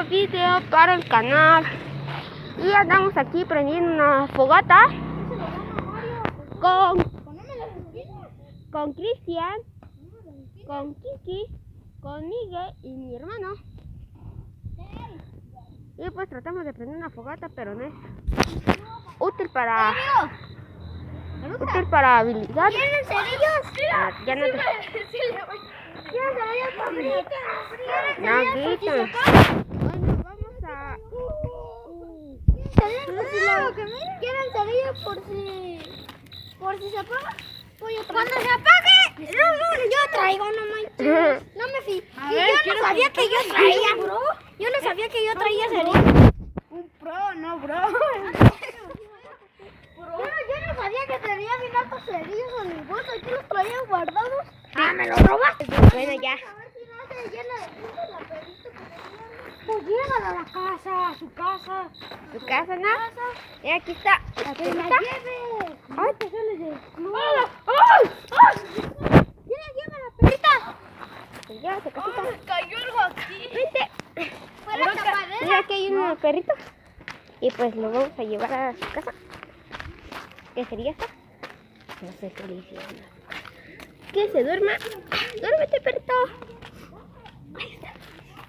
video para el canal. Y andamos aquí prendiendo una fogata con Cristian, con Kiki, con Miguel y mi hermano. Y pues tratamos de prender una fogata, pero no es útil para habilidad. ¿Quieren cerillos? Ya no te... ¿Quieren cerillos por mí? No gritan. Bueno, vamos a... ¿Quieren cerillos por si se apaga? Cuando se apague, yo traigo, no manches. No me fui. Yo no sabía que yo traía, bro. Yo no sabía que yo traía cerillos. Un pro, no, bro. Yo no sabía que tenía bien altos cerillos en mi bolsa. Aquí los traía guardados. Ah, me los robaste. Bueno, ya. A ver si no se llena la perrita. Pues llévala a la casa, a su casa. ¿Tu casa, no? Y aquí está. Que la lleve. Ay, te sales del club. Lleva la perrita. Pues ya, se casita. Cayó algo aquí. Vente. Fue la tapadera. Mira, aquí hay un perrito. Y pues lo vamos a llevar a su casa. ¿Qué sería esto? No sé qué le hicieron. Que se duerma. Duérmete, perrito. Ahí está.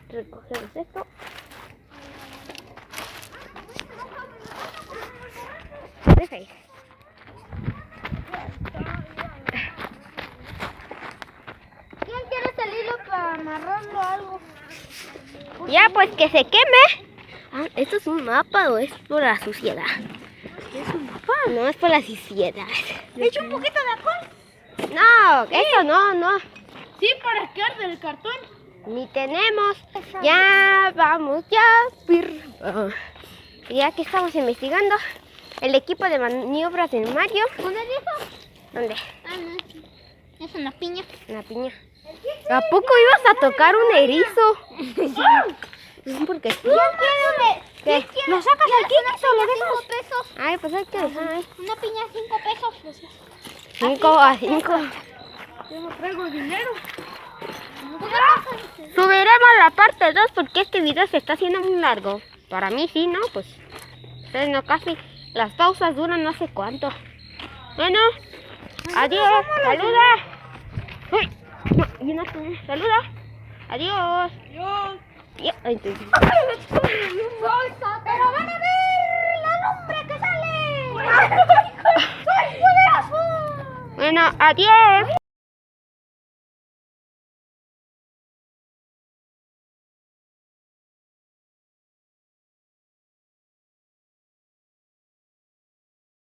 Recogemos esto. Deja ahí. ¿Quién quiere salirlo para amarrarlo a algo? Ya, pues que se queme. Ah, ¿esto es un mapa o es por la suciedad? ¿Es un mapa? No, es por la suciedad. ¿Le echo un poquito de alcohol? No, eso no. Sí, para que arde el cartón. Ni tenemos. Ya vamos, ya. Ya que estamos investigando el equipo de maniobras del Mario. ¿Dónde dijo? ¿Dónde? Ah, no. Es una piña. Una piña. ¿A poco ibas a tocar un erizo? Sí. Porque sí. ¿Qué? ¿Lo sacas al quinto o lo dejas? 5 pesos. Ay, pues hay que dejar ahí. Una piña 5 pesos. 5 a 5. Yo no traigo dinero. Subiremos la parte 2 porque este video se está haciendo muy largo. Para mí sí, ¿no? Pues ustedes no casi. Las pausas duran no sé cuánto. Bueno, adiós. Saluda. Uy, no, y una saluda. Adiós. Yo. Pero van a ver la lumbre que sale. ¡Soy poderoso! Bueno, adiós.